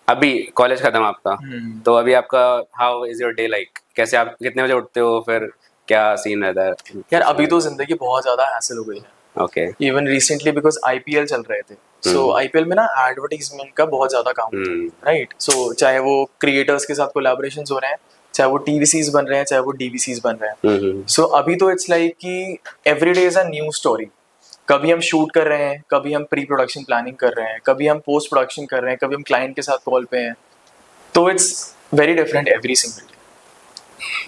A: अभी कॉलेज खत्म आपका, तो अभी आपका how is your day like? कैसे आप कितने बजे उठते हो, फिर क्या सीन रहता है? यार अभी तो जिंदगी बहुत ज्यादा हैसल हो गई है। Okay, even recently because IPL चल रहे थे, सो IPL में ना एडवर्टाइजमेंट का बहुत ज्यादा काम होता है राइट। सो चाहे वो क्रिएटर्स के साथ कोलैबोरेशंस हो रहे हैं, चाहे वो TVCs बन रहे हैं, चाहे वो DVCs बन रहे हैं। सो अभी तो इट्स लाइक कि every day is a new story. कभी हम शूट कर रहे हैं, कभी हम प्री प्रोडक्शन प्लानिंग कर रहे हैं, कभी हम पोस्ट प्रोडक्शन कर रहे हैं, कभी हम क्लाइंट के साथ कॉल पे हैं। तो it's very different every single day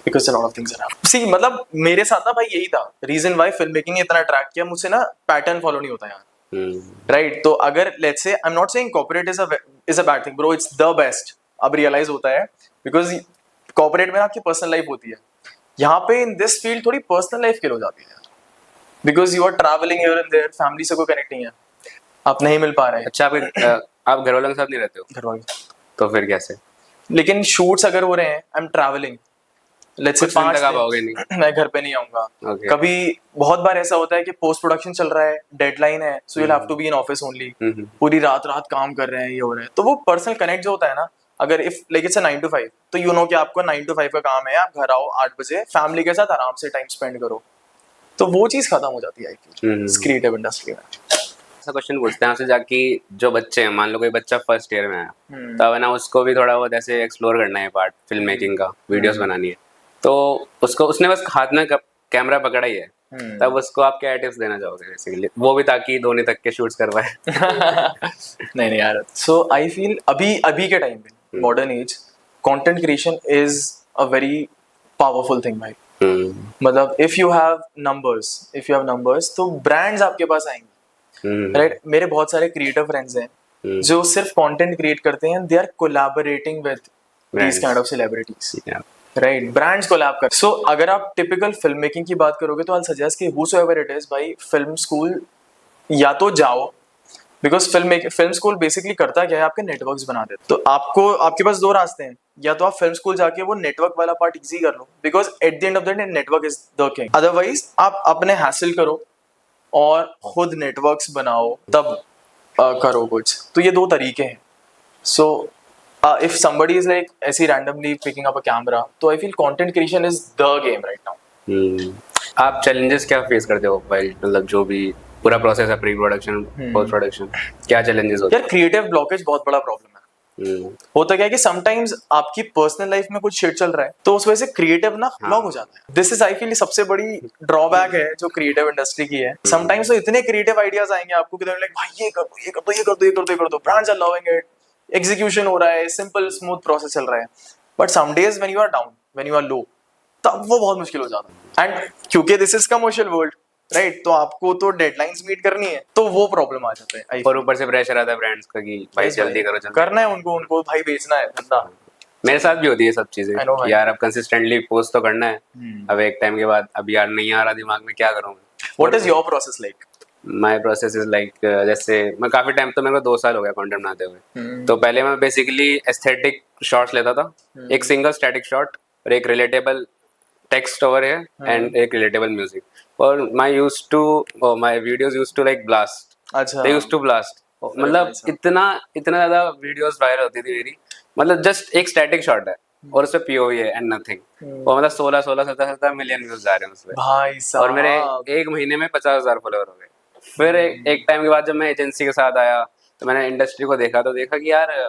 A: because a lot of things are happening। See, मतलब मेरे साथ ना भाई यही था रीजन वाई फिल्म मेकिंग ने इतना अट्रैक्ट किया मुझसे ना, पैटर्न फॉलो नहीं होता यार राइट। तो अगर let's say I am not saying corporate is a bad thing bro, it's the best. अब रियलाइज होता है बिकॉज कॉर्पोरेट में आपकी पर्सनल लाइफ होती है, यहाँ पे इन दिस फील्ड थोड़ी पर्सनल लाइफ किल हो जाती है because you are travelling here and there, family से कोई कनेक्ट नहीं है, आप नहीं मिल पा रहे हैं। अच्छा आप घर वालों के साथ नहीं रहते हो? घर वालों, तो फिर कैसे? लेकिन शूट्स अगर हो रहे हैं, I am travelling, let's say 5 तक आप आओगे नहीं, मैं घर पे नहीं आऊंगा। okay। कभी बहुत बार ऐसा होता है कि पोस्ट प्रोडक्शन चल रहा है, डेडलाइन है, so you have to be in office only, पूरी रात काम कर रहे हैं, ये हो रहा है। तो वो पर्सनल कनेक्ट जो होता है ना, अगर इफ लाइक इट्स 9 to 5, तो यू नो कि आपको 9 to 5 का काम है, आप घर आओ 8 बजे, फैमिली के साथ आराम से टाइम स्पेंड करो, तो वो चीज खत्म हो जाती है क्रिएटिव इंडस्ट्री में। ऐसा क्वेश्चन पूछते हैं आपसे जाके, जो बच्चे हैं, मान लो कोई बच्चा फर्स्ट ईयर में आया, तब है ना उसको भी थोड़ा बहुत ऐसे एक्सप्लोर करना है पार्ट फिल्म मेकिंग का, वीडियोस बनानी है, तो उसने बस हाथ में कैमरा पकड़ा ही है, तब उसको आप क्या टिप्स देना चाहोगे बेसिकली, वो भी ताकि धोनी तक के शूट्स करवाए? नहीं यार, सो आई फील अभी के टाइम पे modern age content creation is a very powerful thing भाई। मतलब इफ यू हैव नंबर्स तो ब्रांड्स आपके पास आएंगे राइट। मेरे बहुत सारे क्रिएटर फ्रेंड्स हैं जो सिर्फ कंटेंट क्रिएट करते हैं, they are collaborating with these kind of celebrities। Right, brands collab कर। सो अगर आप टिपिकल फिल्म मेकिंग की बात करोगे तो आई सजेस्ट कि हूसोएवर इट इज भाई, फिल्म स्कूल या तो जाओ, बिकॉज फिल्म स्कूल बेसिकली करता क्या है, आपके नेटवर्क्स बना देते। तो आपको, आपके पास दो रास्ते हैं, या तो आप फिल्म स्कूल जाके वो नेटवर्क वाला पार्ट इजी कर लो, because at the end of the day network is the king. Otherwise आप अपने हासिल करो और खुद नेटवर्क्स बनाओ, तब करो कुछ। तो ये दो तरीके हैं। So if somebody is like ऐसे randomly picking up a camera, तो I feel content creation is the game right now.
B: आप चैलेंजेस क्या फेस करते हो भाई, मतलब जो भी पूरा प्रोसेस है, प्री प्रोडक्शन, पोस्ट प्रोडक्शन, क्या चैलेंजेस होते
A: यार क्रिएटिव ब्लॉकेज बहुत बड़ा प्रॉब्लम है। होता क्या है कि समटाइम्स आपकी पर्सनल लाइफ में कुछ शिट चल रहा है, तो उस वजह से क्रिएटिव ना ब्लॉक हो जाता है। दिस इज आई फील सबसे बड़ी ड्रॉबैक है जो क्रिएटिव इंडस्ट्री की है। समटाइम्स तो इतने क्रिएटिव आइडियाज आएंगे आपको कि लाइक भाई ये कर दो, ये कर दो, ये कर दो, ये कर दो, ये कर दो, brands are loving it, execution हो रहा है, सिंपल स्मूथ प्रोसेस चल रहा है। But some days when you are down, when you are low, तब वो बहुत मुश्किल हो जाता है। एंड क्योंकि this is commercial world, right, तो आपको तो डेडलाइंस मीट करनी है, तो वो प्रॉब्लम आ जाता है।
B: और ऊपर से प्रेशर आता है ब्रांड्स का कि भाई जल्दी करो, जल्दी
A: करना है उनको, उनको भाई बेचना है धंधा।
B: मेरे साथ भी होती है सब चीजें कि यार अब कंसिस्टेंटली पोस्ट तो करना है, अब एक टाइम के बाद अब यार नहीं आ रहा दिमाग में, क्या करूँ।
A: What is your process like?
B: My process is like, जैसे मैं काफी टाइम, तो मेरे को 2 साल हो गया कंटेंट बनाते हुए। तो पहले मैं बेसिकली एस्थेटिक शॉट्स लेता था, एक सिंगल स्टैटिक शॉट और एक रिलेटेबल टेक्स्ट ओवर है एंड एक रिलेटेबल म्यूजिक, और my videos used to like blast.
A: अच्छा,
B: दे यूज्ड टू ब्लास्ट, मतलब इतना ज्यादा वीडियोस वायरल होती थी मेरी, मतलब जस्ट एक स्टैटिक शॉट है और उसपे पीओवी है एंड नथिंग, और मतलब 17 मिलियन व्यूज आ रहे हैं उसपे
A: भाई साहब।
B: और मेरे एक महीने में 50,000 फॉलोअर हो गए। फिर एक टाइम के बाद जब मैं एजेंसी के साथ आया तो मैंने इंडस्ट्री को देखा, तो देखा कि यार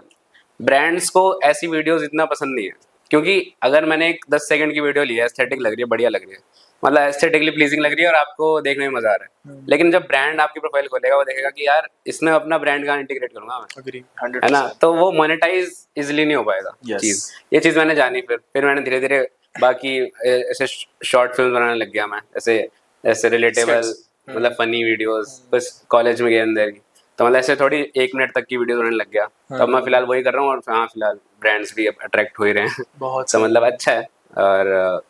B: ब्रांड्स को ऐसी वीडियोस इतना पसंद नहीं है, क्योंकि अगर मैंने एक 10 सेकंड की वीडियो ली है, एस्थेटिक लग रही है, बढ़िया लग रही है, मतलब एस्थेटिकली प्लीजिंग लग रही है और आपको देखने में मजा आ रहा है, लेकिन जब ब्रांड आपकी प्रोफाइल खोलेगा वो देखेगा कि यार इसमें अपना ब्रांड कहाँ इंटीग्रेट करूंगा मैं,
A: Agree,
B: है ना,
A: 100%।
B: तो वो मोनेटाइज इजिली नहीं हो पाएगा।
A: Yes.
B: ये चीज मैंने जानी, फिर मैंने धीरे धीरे बाकी ऐसे शॉर्ट फिल्म बनाने लग गया मैं, ऐसे रिलेटेबल,
A: Skits.
B: मतलब फनी वीडियोस, बस कॉलेज में गए अंदर ही, तो मतलब ऐसे थोड़ी 1 मिनट तक की वीडियो बनाने लग गया। तो अब मैं फिलहाल वही कर रहा हूँ, और हाँ फिलहाल ब्रांड्स भी अट्रैक्ट हो ही रहे हैं,
A: बहुत
B: तो मतलब अच्छा है। और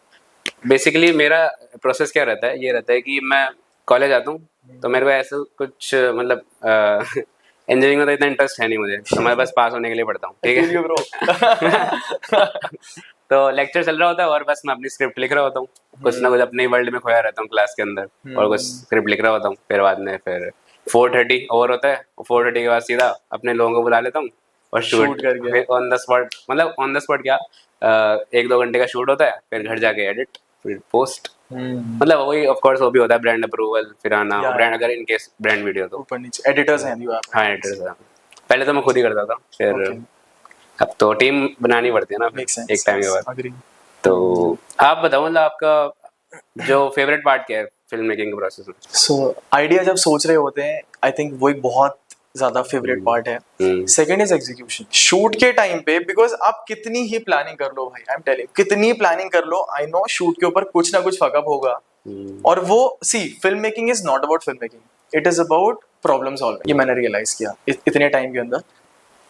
B: बेसिकली मेरा प्रोसेस क्या रहता है, ये रहता है कि मैं कॉलेज आता हूँ तो मेरे को ऐसा कुछ, मतलब इंजीनियरिंग में तो इतना इंटरेस्ट है नहीं मुझे, तो मैं बस पास होने के लिए पढ़ता हूँ, ठीक है ब्रो। तो लेक्चर चल रहा होता है और बस मैं अपनी स्क्रिप्ट लिख रहा होता हूँ, कुछ ना कुछ अपने वर्ल्ड में खोया रहता हूँ क्लास के अंदर, और कुछ स्क्रिप्ट लिख रहा होता हूँ। फिर बाद में फिर 4:30 ओवर होता है, 4:30 के बाद सीधा अपने लोगों को बुला लेता हूँ और शूट
A: करके।
B: फिर ऑन द स्पॉट, मतलब ऑन द स्पॉट क्या, 1-2 घंटे का शूट होता है, फिर घर जाके एडिट, फिर पोस्ट, मतलब वही ऑफ कोर्स वो भी होता है ब्रांड अप्रूवल, फिर आना ब्रांड, अगर इन केस ब्रांड वीडियो तो
A: ऊपर नीचे एडिटर्स हैं जो आप।
B: हाँ एडिटर्स हैं। पहले तो मैं खुद ही करता था, फिर अब तो टीम बनानी पड़ती है ना एक टाइम के बाद। तो आप बताओ, मतलब आपका जो फेवरेट पार्ट क्या है फिल्म मेकिंग के प्रोसेस में?
A: सो आइडिया जब सोच रहे होते हैं, आई थिंक वो एक बहुत ज्यादा फेवरेट पार्ट है। सेकंड इज एग्जीक्यूशन शूट के टाइम पे, बिकॉज आप कितनी ही प्लानिंग कर लो भाई, आई एम टेलिंग, कितनी प्लानिंग कर लो, आई नो शूट के ऊपर कुछ ना कुछ फकअप होगा। और वो see film making is not about film making, it is about problem solving. ये मैंने रियलाइज किया इतने टाइम के अंदर।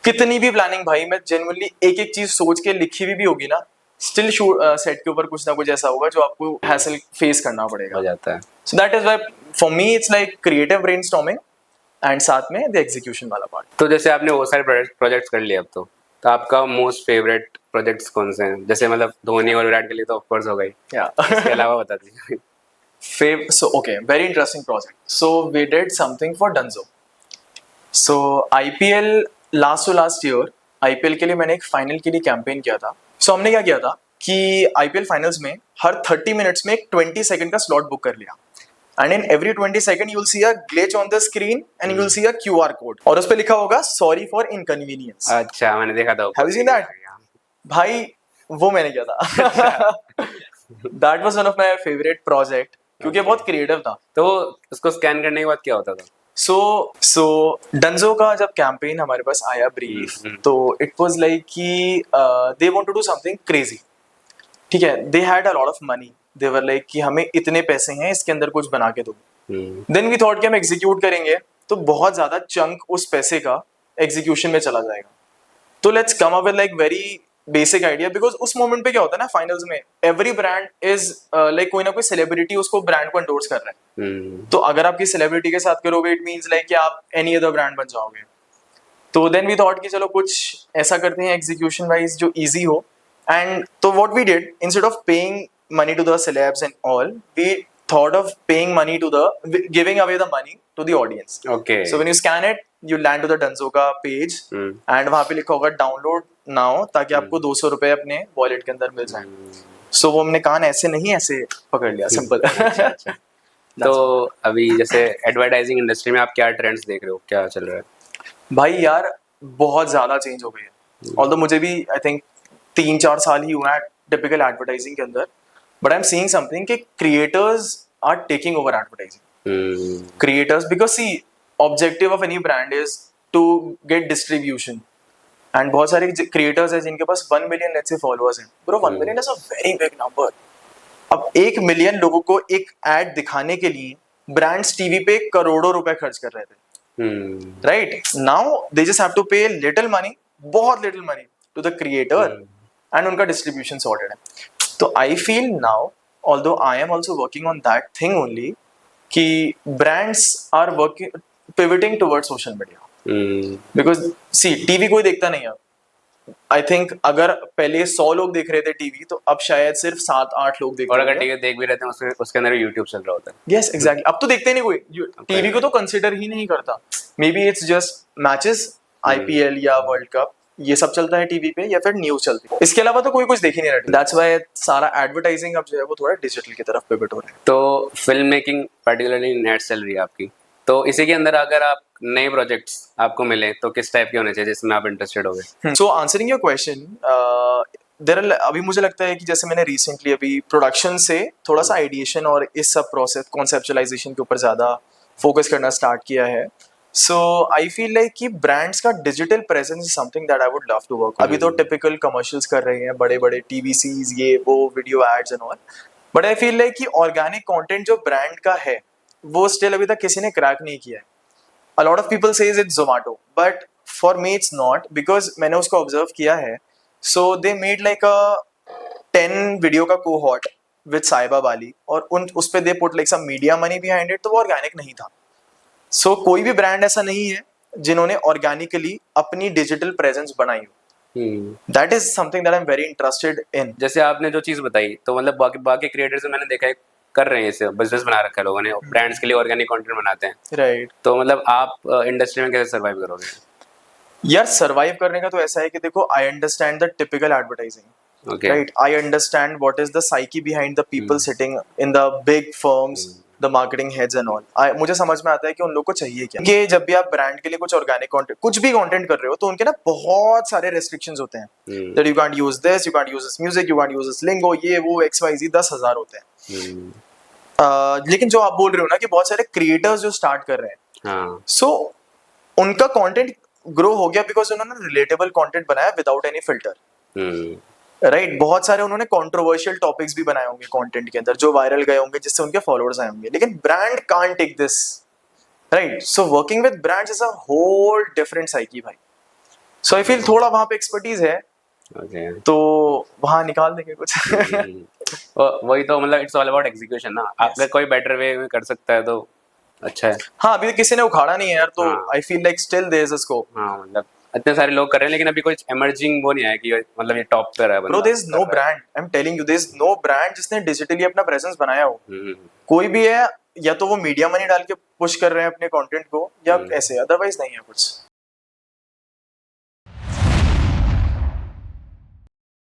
A: कितनी भी प्लानिंग भाई, मैं जेन्युइनली एक एक चीज सोच के लिखी भी होगी ना, स्टिल सेट के ऊपर कुछ ना कुछ ऐसा होगा जो आपको हैसल फेस करना पड़ेगा।
B: हो जाता है।
A: So that is why for me it's like creative brainstorming and साथ में द एग्जीक्यूशन वाला पार्ट।
B: तो जैसे आपने वो सारे प्रोजेक्ट्स कर लिए अब, तो आपका मोस्ट फेवरेट प्रोजेक्ट्स कौन से हैं? जैसे मतलब धोनी और विराट के लिए तो ऑफ कोर्स हो गई, इसके अलावा बता दीजिए।
A: So okay, very interesting project. So we did something for Dunzo. So IPL last year, IPL के लिए मैंने एक फाइनल के लिए कैंपेन किया था। So हमने क्या किया था कि IPL फाइनल्स में हर 30 मिनट्स में एक 20 सेकंड का स्लॉट बुक कर लिया, and in every 20 second you will see a glitch on the screen and you will see a QR code और उस पे लिखा होगा sorry for inconvenience।
B: अच्छा, मैंने देखा था।
A: Have you seen that? भाई वो मैंने किया था। That was one of my favorite project क्योंकि बहुत क्रिएटिव था।
B: तो उसको स्कैन करने के बाद क्या होता था?
A: सो डंजो का जब कैंपेन हमारे पास आया ब्रीफ, तो इट वाज लाइक कि they want to do something crazy, ठीक है, they had a lot of money, they were like कि हमें इतने पैसे हैं, इसके अंदर कुछ बना के दो। देन वी थॉट कि हम एग्जीक्यूट करेंगे तो बहुत ज्यादा चंक उस पैसे का एग्जीक्यूशन में चला जाएगा, तो let's come up with like very basic idea, because उस मोमेंट पे क्या होता है ना फाइनल्स में, एवरी ब्रांड इज लाइक कोई ना कोई सेलिब्रिटी उसको ब्रांड को एंडोर्स कर रहा है। तो अगर आप किसी सेलिब्रिटी के साथ करोगे इट मींस लाइक कि आप एनी अदर ब्रांड बन जाओगे। तो देन वी थॉट कि चलो कुछ ऐसा करते हैं एग्जीक्यूशन वाइज जो इजी हो। एंड तो what we did, instead of paying money to the celebs and all, we thought of paying money to giving away the money to the audience.
B: Okay.
A: So when you scan it, you land to the Dunzoka page and वहाँ पे लिखा होगा download now, ताकि आपको 200 रुपए अपने wallet के अंदर मिल जाए। So वो हमने कान ऐसे नहीं ऐसे पकड़ लिया, सिंपल।
B: तो अभी जैसे एडवर्टाइजिंग इंडस्ट्री में आप क्या ट्रेंड्स देख रहे हो, क्या चल रहा है?
A: भाई यार बहुत ज्यादा चेंज हो गई है। ऑल्दो मुझे भी आई थिंक 3-4 साल ही हुआ है टिपिकल एडवर्टाइजिंग के अंदर, but I am seeing something कि creators are taking over advertising. Creators, because see objective of any brand is to get distribution, and बहुत सारे क्रिएटर्स हैं जिनके पास 1 मिलियन लेट्स से फॉलोअर्स हैं। Bro 1 million is a very big number. अब 1 million लोगों को एक एड दिखाने के लिए ब्रांड्स टीवी पे करोड़ों रुपए खर्च कर रहे थे, right? Now they just have to pay little money, बहुत little money to the creator, and उनका डिस्ट्रीब्यूशन सॉर्टेड है। तो I feel now, although I am also working on that thing only, कि brands are working pivoting towards social media, because see TV कोई देखता नहीं है। I think अगर पहले 100 लोग देख रहे थे टीवी, तो अब शायद सिर्फ 7-8 लोग देख
B: और
A: रहे
B: अगर
A: हैं।
B: टीवी देख भी रहते हैं उसके अंदर यूट्यूब चल रहा होता है।
A: यस एग्जैक्टली, अब तो देखते नहीं कोई, टीवी को तो कंसिडर ही नहीं करता। May be it's just matches, IPL या वर्ल्ड कप, ये सब चलता है टीवी पे, या फिर न्यूज चलती है। इसके अलावा तो कोई कुछ देख ही नहीं रहा। दैट्स व्हाई सारा एडवर्टाइजिंग अब जो है वो थोड़ा डिजिटल की तरफ पिवट हो रहा है।
B: तो फिल्म मेकिंग पर्टिकुलरली नेट चल रही है आपकी, तो इसी के अंदर अगर आप नए प्रोजेक्ट्स आपको मिले तो किस टाइप के होने चाहिए जिसमें आप इंटरेस्टेड हो गए?
A: सो आंसरिंग योर क्वेश्चन, अभी मुझे लगता है कि जैसे मैंने रिसेंटली अभी प्रोडक्शन से थोड़ा सा आइडिएशन और इस सब प्रोसेस कॉन्सेप्चुअलाइजेशन के ऊपर ज़्यादा फोकस करना स्टार्ट किया है। सो आई फील लाइक कि ब्रांड्स का digital presence is something that I would love to work. अभी तो टिपिकल कमर्शियल्स कर रहे हैं, बड़े बड़े TVCs, ये वो video ads and all, but I feel like कि ऑर्गेनिक कंटेंट जो ब्रांड का है वो स्टिल अभी तक किसी ने क्रैक नहीं किया है। A lot of people says it's Zomato, but for me it's not, because मैंने उसको ऑब्जर्व किया है। So they made like a 10 video का cohort with साहिबा बाली, और उस पे they put like some media money behind it, तो वो ऑर्गेनिक नहीं था। So कोई भी ब्रांड ऐसा नहीं है जिन्होंने ऑर्गेनिकली अपनी डिजिटल प्रेजेंस बनाई हो। That is something that I'm very interested in.
B: जैसे आपने जो चीज़ बताई, तो मतलब बाकी क्रिएटर्स मैंने देखा है कर रहे हैं, इसे बिजनेस बना रखा है लोगों ने, ब्रांड्स के लिए ऑर्गेनिक कंटेंट बनाते हैं,
A: राइट?
B: तो मतलब आप इंडस्ट्री में कैसे सर्वाइव करोगे?
A: यार सर्वाइव करने का तो ऐसा है कि देखो, I understand the typical advertising,
B: Okay.
A: right? I understand what is the psyche behind the people sitting in the big firms, the marketing heads and all. मुझे समझ में आता है कि उन लोग को चाहिए क्या। कि जब भी आप ब्रांड के लिए कुछ ऑर्गेनिक कंटेंट, कुछ भी कंटेंट कर रहे हो, तो उनके ना बहुत सारे रेस्ट्रिक्शंस होते हैं। That you can't use this, you can't use this music, you can't use this lingo, ये वो XYZ 10,000 होते हैं। लेकिन जो आप बोल रहे हो ना कि बहुत सारे क्रिएटर्स जो स्टार्ट कर रहे हैं, सो उनका कंटेंट ग्रो हो गया बिकॉज उन्होंने रिलेटेबल कंटेंट बनाया विदाउट एनी फिल्टर, राइट? बहुत सारे उन्होंने कंट्रोवर्शियल टॉपिक्स भी बनाए होंगे कंटेंट के अंदर जो वायरल गए होंगे, जिससे उनके फॉलोअर्स आए होंगे, लेकिन brand can't take this, right? So working with brands is a whole different psyche भाई। सो आई फील थोड़ा वहां पे एक्सपर्टीज है, तो वहां निकाल देंगे कुछ।
B: वही तो, मतलब इट्स ऑल अबाउट एग्जीक्यूशन ना। अगर कोई बेटर वे में कर सकता है तो अच्छा है।
A: हाँ, अभी किसी ने उखाड़ा नहीं है यार, तो I feel like still there is a scope.
B: हाँ, मतलब इतने सारे लोग कर रहे हैं, लेकिन अभी कुछ एमर्जिंग वो नहीं आया कि मतलब ये टॉप पर है बंदा।
A: Bro there is no brand, I am telling you, there is no brand जिसने डिजिटली अपना प्रेजेंस बनाया हो। कोई भी है, या तो वो मीडिया मनी डाल के पुश कर रहे हैं अपने कंटेंट को, या ऐसे, अदरवाइज नहीं है कुछ।